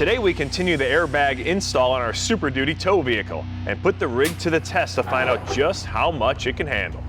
Today we continue the airbag install on our Super Duty tow vehicle and put the rig to the test to find out just how much it can handle.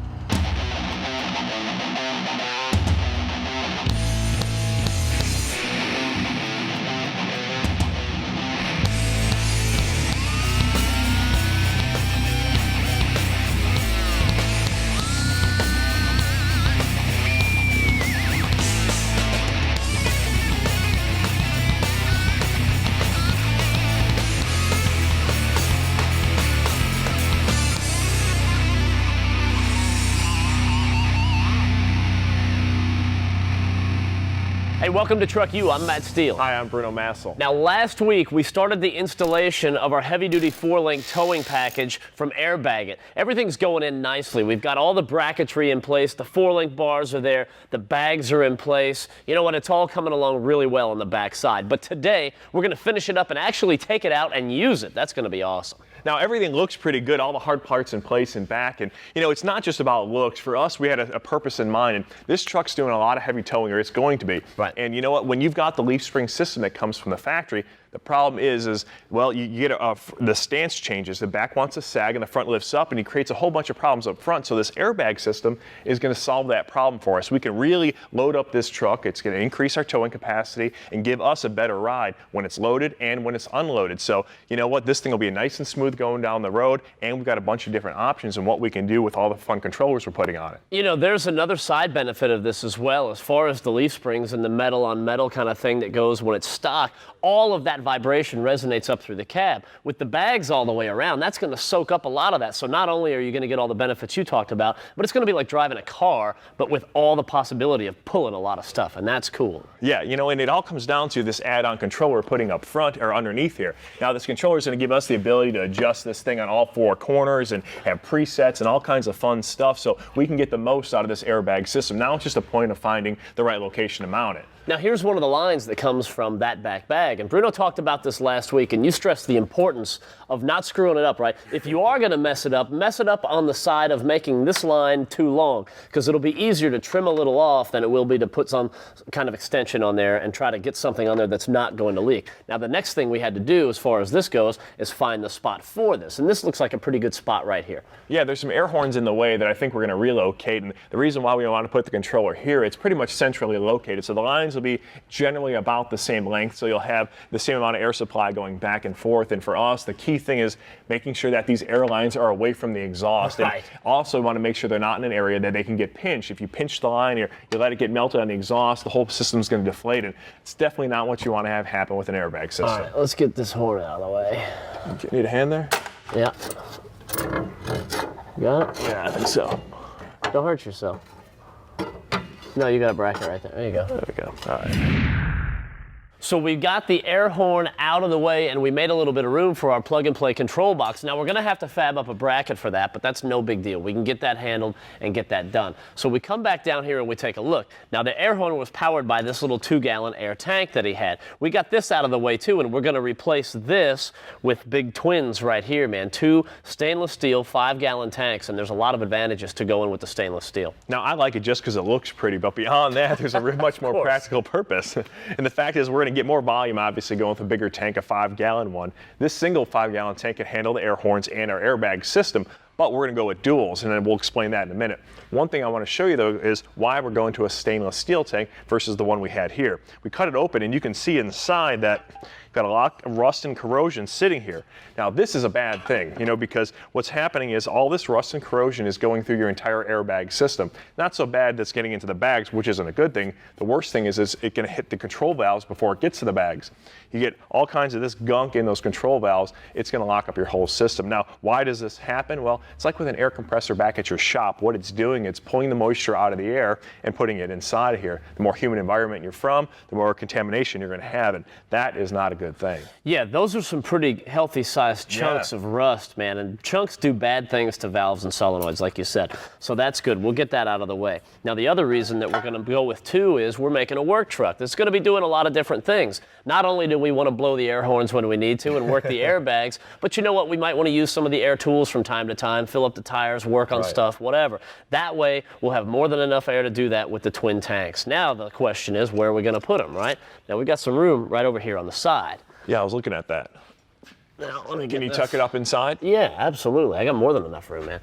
Hey, welcome to TruckU. I'm Steele. Hi, I'm Bruno Massel. Now, last week we started the installation of our heavy-duty 4-link towing package from Airbag It. Everything's going in nicely. We've got all the bracketry in place. The 4-link bars are there. The bags are in place. You know what? It's all coming along really well on the back side. But today we're going to finish it up and actually take it out and use it. That's going to be awesome. Now, everything looks pretty good, all the hard parts in place and back, and you know, it's not just about looks. For us, we had a purpose in mind, and this truck's doing a lot of heavy towing, or it's going to be. Right. And you know what, when you've got the leaf spring system that comes from the factory, the problem is well, you get the stance changes. The back wants to sag and the front lifts up, and it creates a whole bunch of problems up front. So this airbag system is going to solve that problem for us. We can really load up this truck. It's going to increase our towing capacity and give us a better ride when it's loaded and when it's unloaded. So you know what, this thing will be nice and smooth going down the road, and we've got a bunch of different options and what we can do with all the fun controllers we're putting on it. You know, there's another side benefit of this as well, as far as the leaf springs and the metal on metal kind of thing that goes when it's stock. All of that vibration resonates up through the cab. With the bags all the way around, that's going to soak up a lot of that. So not only are you going to get all the benefits you talked about, but it's going to be like driving a car, but with all the possibility of pulling a lot of stuff, and that's cool. Yeah, you know, and it all comes down to this add-on controller we're putting up front or underneath here. Now, this controller is going to give us the ability to adjust this thing on all 4 corners and have presets and all kinds of fun stuff, so we can get the most out of this airbag system. Now it's just a point of finding the right location to mount it. Now, here's one of the lines that comes from that back bag, and Bruno talked about this last week, and you stressed the importance of not screwing it up, right? If you are going to mess it up on the side of making this line too long, because it'll be easier to trim a little off than it will be to put some kind of extension on there and try to get something on there that's not going to leak. Now, the next thing we had to do, as far as this goes, is find the spot for this, and this looks like a pretty good spot right here. Yeah, there's some air horns in the way that I think we're going to relocate, and the reason why we want to put the controller here, it's pretty much centrally located, so the lines will be generally about the same length, so you'll have the same amount of air supply going back and forth. And for us, the key thing is making sure that these air lines are away from the exhaust. Right. And also want to make sure they're not in an area that they can get pinched. If you pinch the line or you let it get melted on the exhaust, the whole system's going to deflate, and it's definitely not what you want to have happen with an airbag system. All right, let's get this horn out of the way. Need a hand there? Yeah. You got it? Yeah, I think so. Don't hurt yourself. No, you got a bracket right there. There you go. There we go. All right. So we got the air horn out of the way, and we made a little bit of room for our plug-and-play control box. Now, we're going to have to fab up a bracket for that, but that's no big deal. We can get that handled and get that done. So we come back down here and we take a look. Now, the air horn was powered by this little 2-gallon air tank that he had. We got this out of the way, too, and we're going to replace this with big twins right here, man. 2 stainless steel 5-gallon tanks, and there's a lot of advantages to going with the stainless steel. Now, I like it just because it looks pretty, but beyond that, there's a much more practical purpose. And the fact is, we're going to get more volume, obviously, going with a bigger tank, a 5-gallon one. This single 5-gallon tank can handle the air horns and our airbag system, but we're going to go with duals, and then we'll explain that in a minute. One thing I want to show you, though, is why we're going to a stainless steel tank versus the one we had here. We cut it open, and you can see inside that you've got a lot of rust and corrosion sitting here. Now, this is a bad thing, you know, because what's happening is all this rust and corrosion is going through your entire airbag system. Not so bad that's getting into the bags, which isn't a good thing. The worst thing is it's going to hit the control valves before it gets to the bags. You get all kinds of this gunk in those control valves, it's going to lock up your whole system. Now, why does this happen? Well, it's like with an air compressor back at your shop. What it's doing, it's pulling the moisture out of the air and putting it inside of here. The more humid environment you're from, the more contamination you're going to have, and that is not a good thing. Yeah, those are some pretty healthy-sized chunks of rust, man, and chunks do bad things to valves and solenoids, like you said. So that's good. We'll get that out of the way. Now, the other reason that we're going to go with 2 is we're making a work truck that's going to be doing a lot of different things. Not only do we want to blow the air horns when we need to and work the airbags, but you know what? We might want to use some of the air tools from time to time, fill up the tires, work on stuff, whatever. That way, we'll have more than enough air to do that with the twin tanks. Now, the question is, where are we going to put them, right? Now, we've got some room right over here on the side. Yeah, I was looking at that. Now, let me Can get you this. tuck it up inside? Yeah, absolutely. I got more than enough room, man.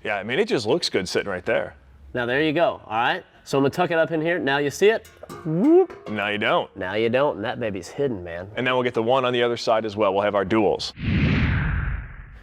Yeah, I mean, it just looks good sitting right there. Now, there you go, all right? So I'm gonna tuck it up in here. Now you see it? Whoop. Now you don't. Now you don't, and that baby's hidden, man. And then we'll get the one on the other side as well. We'll have our duals.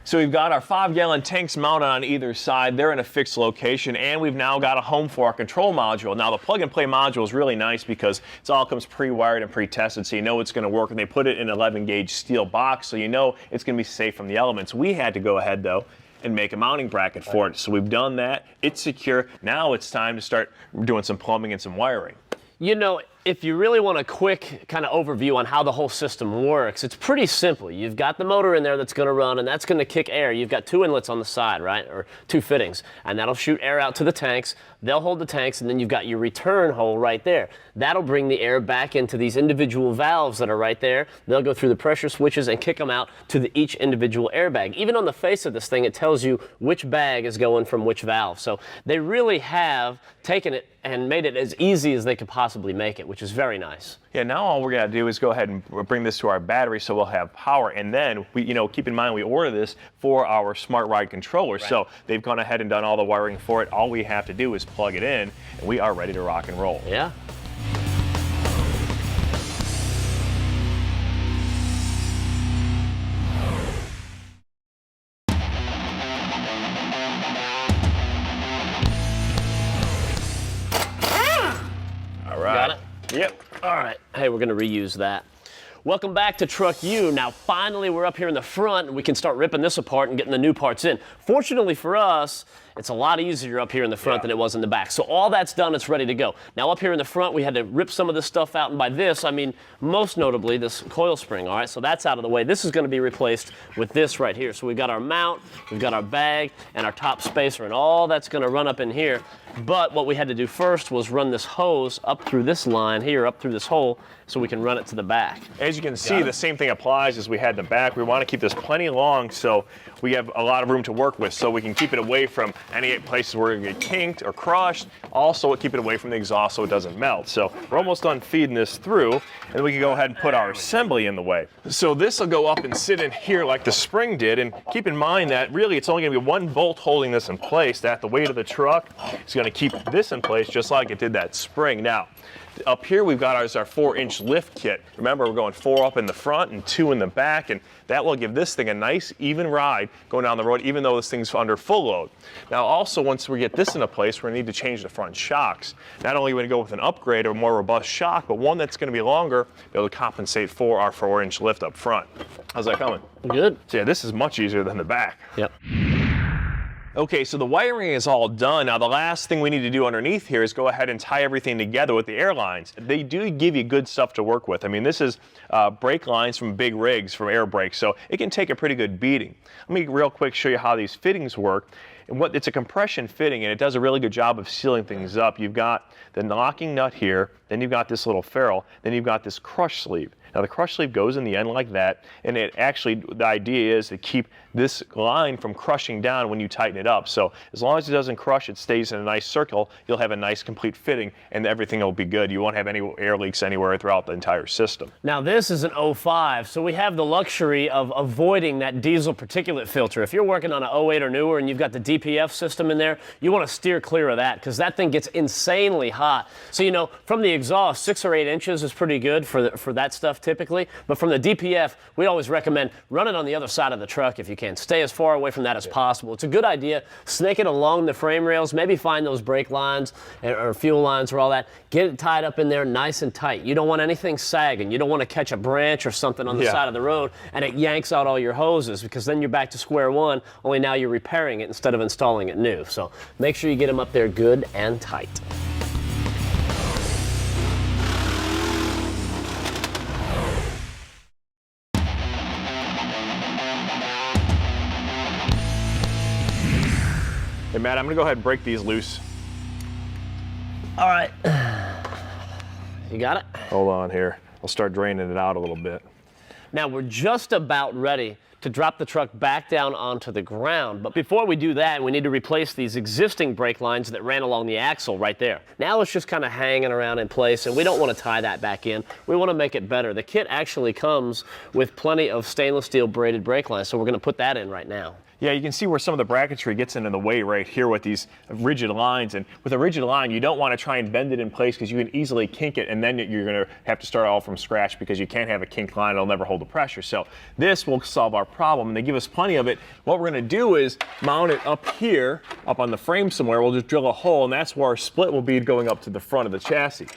So we've got our 5-gallon tanks mounted on either side. They're in a fixed location, and we've now got a home for our control module. Now the plug-and-play module is really nice because it all comes pre-wired and pre-tested, so you know it's going to work. And they put it in an 11-gauge steel box, so you know it's going to be safe from the elements. We had to go ahead, though, and make a mounting bracket for it. So we've done that. It's secure. Now it's time to start doing some plumbing and some wiring. You know, if you really want a quick kind of overview on how the whole system works, it's pretty simple. You've got the motor in there that's going to run, and that's going to kick air. You've got 2 inlets on the side, right, or 2 fittings, and that'll shoot air out to the tanks. They'll hold the tanks, and then you've got your return hole right there. That'll bring the air back into these individual valves that are right there. They'll go through the pressure switches and kick them out to each individual airbag. Even on the face of this thing, it tells you which bag is going from which valve. So they really have taken it and made it as easy as they could possibly make it, which is very nice. Yeah, now all we're gonna do is go ahead and bring this to our battery so we'll have power, and then we, keep in mind we order this for our smart ride controller. Right. So they've gone ahead and done all the wiring for it. All we have to do is plug it in, and we are ready to rock and roll. Yeah. All right. Got it? Yep. All right. Hey, we're going to reuse that. Welcome back to TruckU. Now, finally, we're up here in the front, and we can start ripping this apart and getting the new parts in. Fortunately for us, it's a lot easier up here in the front than it was in the back. So all that's done, it's ready to go. Now, up here in the front, we had to rip some of this stuff out, and by this, I mean most notably this coil spring, all right? So that's out of the way. This is going to be replaced with this right here. So we've got our mount, we've got our bag, and our top spacer, and all that's going to run up in here. But what we had to do first was run this hose up through this line here, up through this hole, so we can run it to the back. As you can see, the same thing applies as we had in the back. We want to keep this plenty long so we have a lot of room to work with, so we can keep it away from any places where it get kinked or crushed. Also, keep it away from the exhaust so it doesn't melt. So we're almost done feeding this through, and we can go ahead and put our assembly in the way. So this will go up and sit in here like the spring did, and keep in mind that really it's only going to be one bolt holding this in place. That the weight of the truck is going to keep this in place just like it did that spring. Now, up here we've got our 4-inch lift kit. Remember, we're going 4 up in the front and 2 in the back, and that will give this thing a nice even ride going down the road, even though this thing's under full load. Now also, once we get this into place, we're gonna need to change the front shocks. Not only are we gonna go with an upgrade or a more robust shock, but one that's gonna be longer, be able to compensate for our 4-inch lift up front. How's that coming? Good. So yeah, this is much easier than the back. Yep. Okay, so the wiring is all done. Now the last thing we need to do underneath here is go ahead and tie everything together with the airlines. They do give you good stuff to work with. I mean, this is brake lines from big rigs, from air brakes, so it can take a pretty good beating. Let me real quick show you how these fittings work. And it's a compression fitting, and it does a really good job of sealing things up. You've got the locking nut here, then you've got this little ferrule, then you've got this crush sleeve. Now the crush sleeve goes in the end like that, and it actually, the idea is to keep this line from crushing down when you tighten it up. So as long as it doesn't crush, it stays in a nice circle, you'll have a nice complete fitting, and everything will be good. You won't have any air leaks anywhere throughout the entire system. Now this is an 05, so we have the luxury of avoiding that diesel particulate filter. If you're working on an 08 or newer and you've got the DPF system in there, you want to steer clear of that because that thing gets insanely hot. So from the exhaust, 6 or 8 inches is pretty good for that stuff typically, but from the DPF, we always recommend run it on the other side of the truck if you can. Stay as far away from that as possible. It's a good idea. Snake it along the frame rails, maybe find those brake lines or fuel lines or all that. Get it tied up in there nice and tight. You don't want anything sagging. You don't want to catch a branch or something on the side of the road and it yanks out all your hoses because then you're back to square one, only now you're repairing it instead of installing it new. So make sure you get them up there good and tight. Hey Matt, I'm gonna go ahead and break these loose. All right. You got it? Hold on here. I'll start draining it out a little bit. Now we're just about ready to drop the truck back down onto the ground. But before we do that, we need to replace these existing brake lines that ran along the axle right there. Now it's just kind of hanging around in place, and we don't want to tie that back in. We want to make it better. The kit actually comes with plenty of stainless steel braided brake lines, so we're going to put that in right now. Yeah, you can see where some of the bracketry gets into the way right here with these rigid lines. And with a rigid line, you don't want to try and bend it in place because you can easily kink it, and then you're going to have to start all from scratch because you can't have a kinked line. It'll never hold the pressure. So this will solve our problem, and they give us plenty of it. What we're going to do is mount it up here, up on the frame somewhere. We'll just drill a hole, and that's where our split will be going up to the front of the chassis.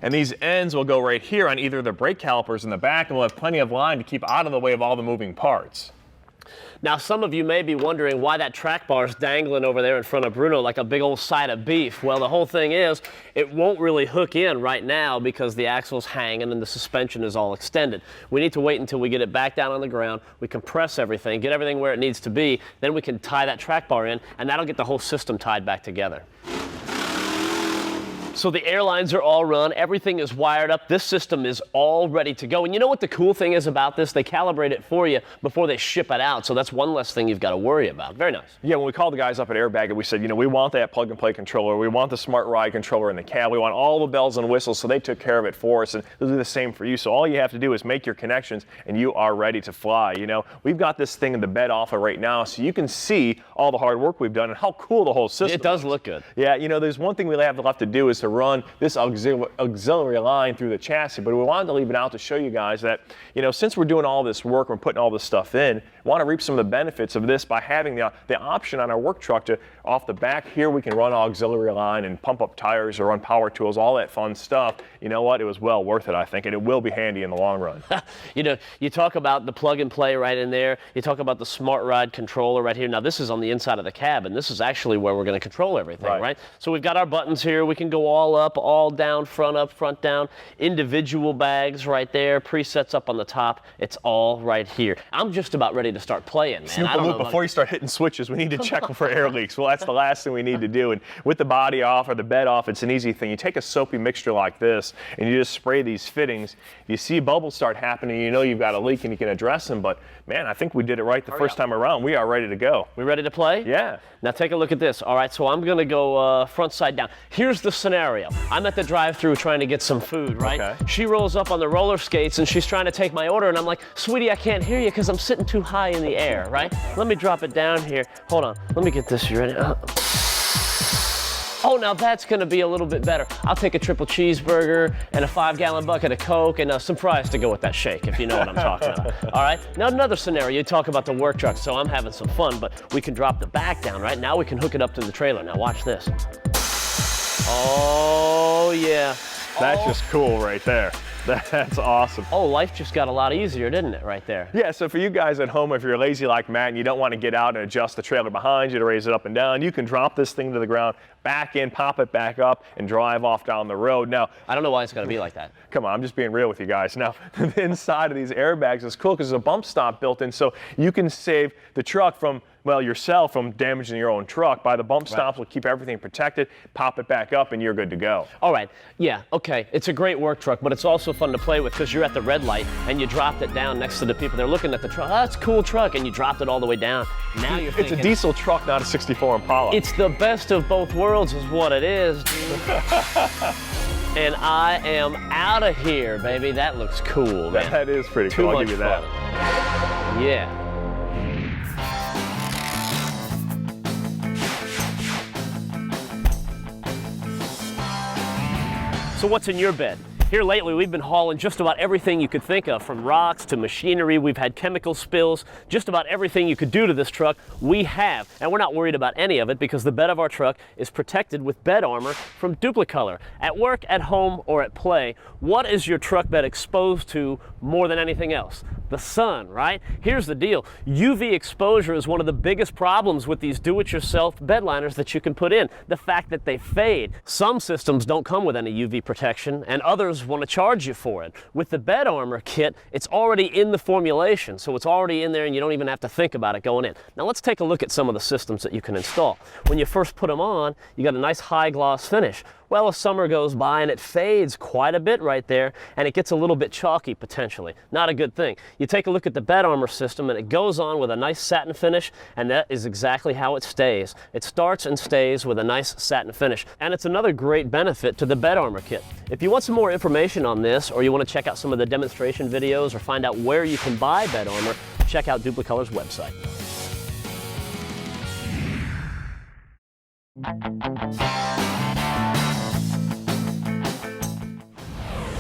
And these ends will go right here on either the brake calipers in the back, and we'll have plenty of line to keep out of the way of all the moving parts. Now, some of you may be wondering why that track bar is dangling over there in front of Bruno like a big old side of beef. Well, the whole thing is it won't really hook in right now because the axle's hanging and the suspension is all extended. We need to wait until we get it back down on the ground, we compress everything, get everything where it needs to be, then we can tie that track bar in, and that'll get the whole system tied back together. So the air lines are all run, everything is wired up, this system is all ready to go. And you know what the cool thing is about this? They calibrate it for you before they ship it out, so that's one less thing you've got to worry about. Very nice. Yeah, when we called the guys up at Airbag, we said, you know, we want that plug-and-play controller, we want the smart ride controller in the cab, we want all the bells and whistles, so they took care of it for us, and they'll do the same for you. So all you have to do is make your connections, and you are ready to fly. You know, we've got this thing in the bed off of right now, so you can see all the hard work we've done and how cool the whole system is. It does look good. Yeah, you know, there's one thing we have left to do is to run this auxiliary line through the chassis, but we wanted to leave it out to show you guys that, you know, since we're doing all this work, we're putting all this stuff in, we want to reap some of the benefits of this by having the option on our work truck to, off the back here, we can run auxiliary line and pump up tires or run power tools, all that fun stuff. You know what? It was well worth it, I think, and it will be handy in the long run. You know, you talk about the plug and play right in there. You talk about the smart ride controller right here. Now, this is on the inside of the cab, and this is actually where we're going to control everything, right? So we've got our buttons here. We can go all up, all down, front up, front down, individual bags right there, presets up on the top. It's all right here. I'm just about ready to start playing, man. Snoop the loop, before you start hitting switches, we need to check for air leaks. Well, that's the last thing we need to do. And with the body off or the bed off, it's an easy thing. You take a soapy mixture like this and you just spray these fittings. You see bubbles start happening, you know you've got a leak and you can address them. But man, I think we did it right the first time around. We are ready to go. We ready to play? Yeah. Now take a look at this. All right, so I'm gonna go front side down. Here's the scenario. I'm at the drive-thru trying to get some food, right? Okay. She rolls up on the roller skates and she's trying to take my order, and I'm like, sweetie, I can't hear you because I'm sitting too high in the air, right? Let me drop it down here. Hold on, let me get this. You ready? Oh, now that's gonna be a little bit better. I'll take a triple cheeseburger and a 5-gallon bucket of Coke and some fries to go with that shake, if you know what I'm talking about. All right, now another scenario, you talk about the work truck, so I'm having some fun, but we can drop the back down, right? Now we can hook it up to the trailer. Now watch this. Oh, yeah. That's just cool right there. That's awesome. Oh, life just got a lot easier, didn't it, right there? Yeah, so for you guys at home, if you're lazy like Matt and you don't want to get out and adjust the trailer behind you to raise it up and down, you can drop this thing to the ground, back in, pop it back up, and drive off down the road. Now, I don't know why it's got to be like that. Come on, I'm just being real with you guys. Now, the inside of these airbags is cool because there's a bump stop built in, so you can save the truck from, well, yourself from damaging your own truck. By the bump stops will keep everything protected, pop it back up, and you're good to go. All right, yeah, okay, it's a great work truck, but it's also fun to play with because you're at the red light and you dropped it down next to the people. They're looking at the truck. Oh, that's a cool truck, and you dropped it all the way down. Now you're thinking, it's a diesel truck, not a 64 Impala. It's the best of both worlds is what it is, dude. And I am out of here, baby. That looks cool, man. That is pretty cool, I'll give you that. Yeah. So what's in your bed? Here lately, we've been hauling just about everything you could think of, from rocks to machinery. We've had chemical spills, just about everything you could do to this truck, we have. And we're not worried about any of it because the bed of our truck is protected with bed armor from Duplicolor. At work, at home, or at play, what is your truck bed exposed to more than anything else? The sun, right? Here's the deal. UV exposure is one of the biggest problems with these do-it-yourself bed liners that you can put in. The fact that they fade. Some systems don't come with any UV protection, and others want to charge you for it. With the bed armor kit, it's already in the formulation, so it's already in there and you don't even have to think about it going in. Now let's take a look at some of the systems that you can install. When you first put them on, you got a nice high gloss finish. Well, as summer goes by and it fades quite a bit right there, and it gets a little bit chalky potentially. Not a good thing. You take a look at the bed armor system and it goes on with a nice satin finish, and that is exactly how it stays. It starts and stays with a nice satin finish, and it's another great benefit to the bed armor kit. If you want some more information on this, or you want to check out some of the demonstration videos or find out where you can buy bed armor, check out Duplicolor's website.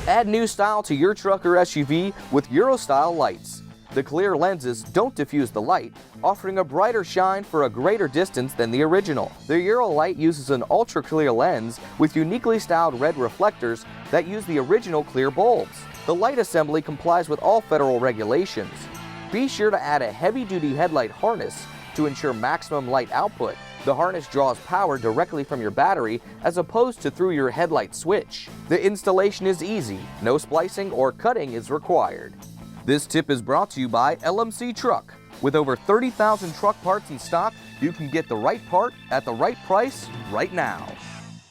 Add new style to your truck or SUV with Euro-style lights. The clear lenses don't diffuse the light, offering a brighter shine for a greater distance than the original. The Euro light uses an ultra-clear lens with uniquely styled red reflectors that use the original clear bulbs. The light assembly complies with all federal regulations. Be sure to add a heavy-duty headlight harness to ensure maximum light output. The harness draws power directly from your battery as opposed to through your headlight switch. The installation is easy, no splicing or cutting is required. This tip is brought to you by LMC Truck. With over 30,000 truck parts in stock, you can get the right part at the right price right now.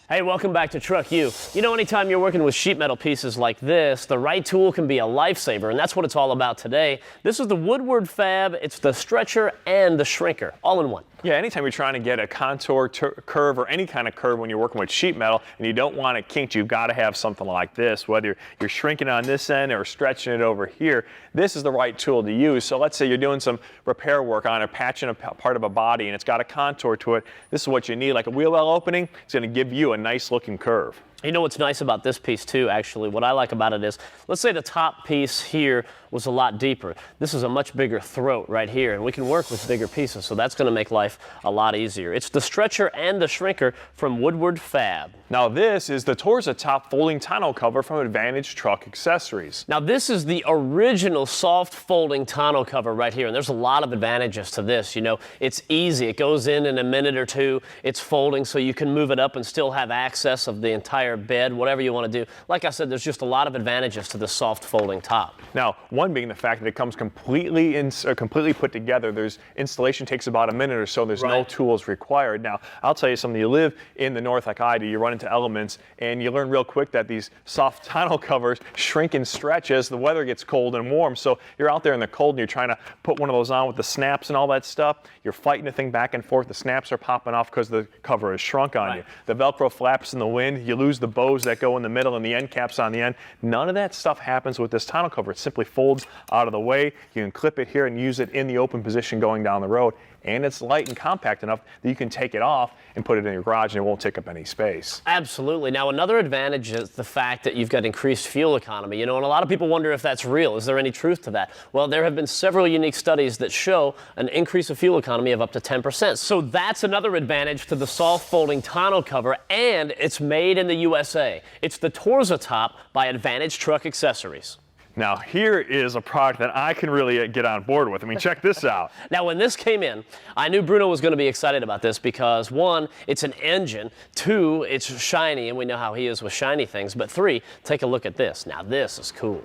Hey, welcome back to TruckU. You know, anytime you're working with sheet metal pieces like this, the right tool can be a lifesaver, and that's what it's all about today. This is the Woodward Fab, it's the stretcher and the shrinker, all in one. Yeah, anytime you're trying to get a contour curve or any kind of curve when you're working with sheet metal and you don't want it kinked, you've got to have something like this. Whether you're shrinking on this end or stretching it over here, this is the right tool to use. So let's say you're doing some repair work on it, patching a part of a body, and it's got a contour to it. This is what you need. Like a wheel well opening, it's going to give you a nice looking curve. You know what's nice about this piece too, actually, what I like about it is, let's say the top piece here was a lot deeper. This is a much bigger throat right here, and we can work with bigger pieces, so that's going to make life a lot easier. It's the stretcher and the shrinker from Woodward Fab. Now this is the Torza top folding tonneau cover from Advantage Truck Accessories. Now this is the original soft folding tonneau cover right here, and there's a lot of advantages to this. You know, it's easy. It goes in a minute or two. It's folding, so you can move it up and still have access of the entire bed, whatever you want to do. Like I said, there's just a lot of advantages to the soft folding top. Now, one being the fact that it comes completely put together. There's installation takes about a minute or so. There's no tools required. Now, I'll tell you something. You live in the north like I do. You run into elements, and you learn real quick that these soft tonneau covers shrink and stretch as the weather gets cold and warm. So you're out there in the cold, and you're trying to put one of those on with the snaps and all that stuff. You're fighting the thing back and forth. The snaps are popping off because the cover is shrunk on you. The Velcro flaps in the wind. You lose the bows that go in the middle and the end caps on the end. None of that stuff happens with this tonneau cover. It simply folds out of the way. You can clip it here and use it in the open position going down the road. And it's light and compact enough that you can take it off and put it in your garage and it won't take up any space. Absolutely. Now, another advantage is the fact that you've got increased fuel economy. You know, and a lot of people wonder if that's real. Is there any truth to that? Well, there have been several unique studies that show an increase of fuel economy of up to 10%. So that's another advantage to the soft folding tonneau cover, and it's made in the USA. It's the Torza top by Advantage Truck Accessories. Now, here is a product that I can really get on board with. I mean, check this out. Now, when this came in, I knew Bruno was going to be excited about this because, one, it's an engine. Two, it's shiny, and we know how he is with shiny things. But three, take a look at this. Now, this is cool.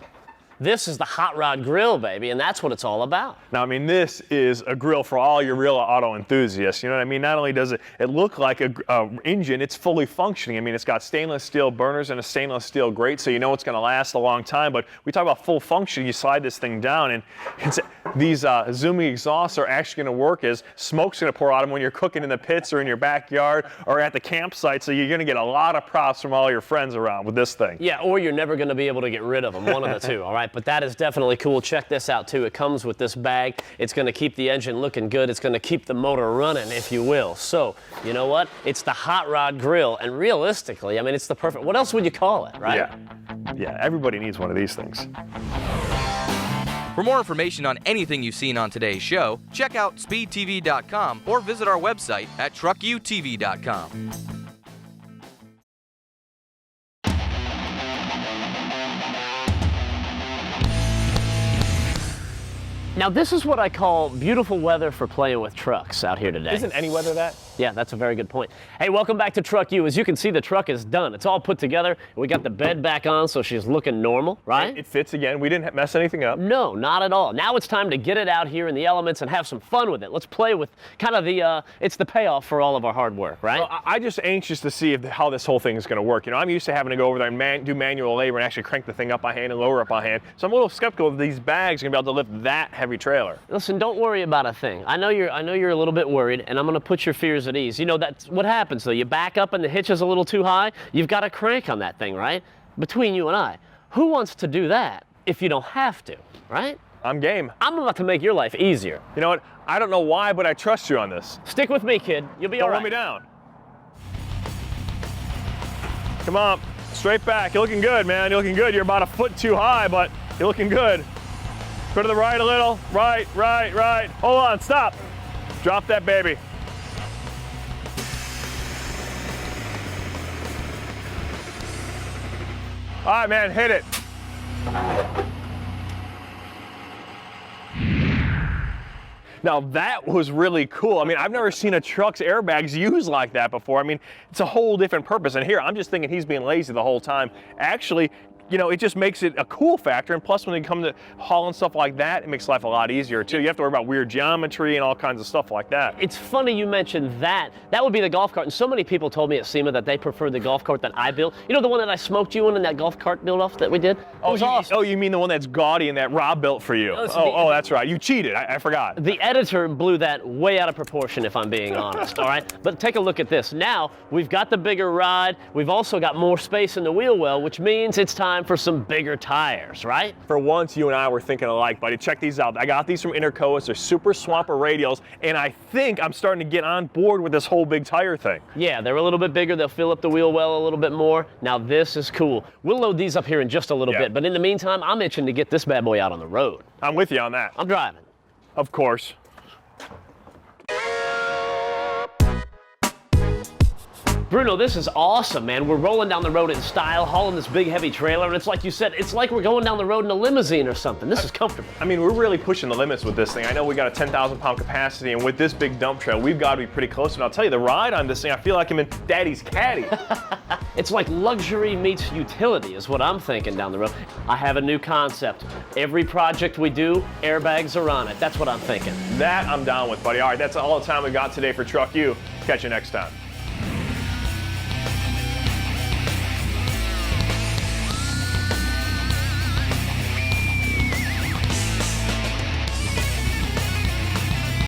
This is the hot rod grill, baby, and that's what it's all about. Now, I mean, this is a grill for all your real auto enthusiasts. You know what I mean? Not only does it look like a engine, it's fully functioning. I mean, it's got stainless steel burners and a stainless steel grate, so you know it's going to last a long time. But we talk about full function. You slide this thing down, and these zooming exhausts are actually going to work as smoke's going to pour out of them when you're cooking in the pits or in your backyard or at the campsite. So you're going to get a lot of props from all your friends around with this thing. Yeah, or you're never going to be able to get rid of them. One of the two, all right? But that is definitely cool. Check this out too. It comes with this bag. It's going to keep the engine looking good. It's going to keep the motor running, if you will. So, you know what? It's the hot rod grill, and realistically, I mean, it's the perfect, what else would you call it, right? Yeah, everybody needs one of these things. For more information on anything you've seen on today's show, check out speedtv.com or visit our website at truckutv.com. Now this is what I call beautiful weather for playing with trucks out here today. Isn't any weather that? Yeah, that's a very good point. Hey, welcome back to TruckU. As you can see, the truck is done. It's all put together. We got the bed back on, so she's looking normal, right? It fits again. We didn't mess anything up. No, not at all. Now it's time to get it out here in the elements and have some fun with it. Let's play with kind of it's the payoff for all of our hard work, right? Well, I'm just anxious to see how this whole thing is going to work. You know, I'm used to having to go over there and do manual labor and actually crank the thing up by hand and lower it by hand. So I'm a little skeptical that these bags are going to be able to lift that heavy trailer. Listen, don't worry about a thing. I know you're a little bit worried, and I'm going to put your fears at ease. You know, that's what happens though. You back up and the hitch is a little too high. You've got to crank on that thing, right? Between you and I, who wants to do that if you don't have to, right? I'm game. I'm about to make your life easier. You know what? I don't know why, but I trust you on this. Stick with me, kid. You'll be all right. Don't let me down. Come on, straight back. You're looking good, man. You're looking good. You're about a foot too high, but you're looking good. Go to the right a little. Right, right, right. Hold on, stop. Drop that baby. All right, man, hit it. Now that was really cool. I mean, I've never seen a truck's airbags used like that before. I mean, it's a whole different purpose. And here, I'm just thinking he's being lazy the whole time. Actually, you know, it just makes it a cool factor. And plus, when they come to hauling stuff like that, it makes life a lot easier too. You have to worry about weird geometry and all kinds of stuff like that. It's funny you mentioned that. That would be the golf cart. And so many people told me at SEMA that they prefer the golf cart that I built. You know the one that I smoked you in that golf cart build-off that we did? It was awesome. Oh, you mean the one that's gaudy and that Rob built for you? That's right. You cheated. I forgot. The editor blew that way out of proportion, if I'm being honest, all right? But take a look at this. Now, we've got the bigger ride. We've also got more space in the wheel well, which means it's time for some bigger tires, right? For once, you and I were thinking alike, buddy. Check these out. I got these from Intercoast. They're super swamper radials, and I think I'm starting to get on board with this whole big tire thing. Yeah, they're a little bit bigger. They'll fill up the wheel well a little bit more. Now, this is cool. We'll load these up here in just a little bit, but in the meantime, I'm itching to get this bad boy out on the road. I'm with you on that. I'm driving. Of course. Bruno, this is awesome, man. We're rolling down the road in style, hauling this big, heavy trailer, and it's like you said, it's like we're going down the road in a limousine or something. This is comfortable. I mean, we're really pushing the limits with this thing. I know we got a 10,000-pound capacity, and with this big dump trail, we've got to be pretty close. And I'll tell you, the ride on this thing, I feel like I'm in Daddy's caddy. It's like luxury meets utility is what I'm thinking down the road. I have a new concept. Every project we do, airbags are on it. That's what I'm thinking. That I'm down with, buddy. All right, that's all the time we got today for TruckU. Catch you next time.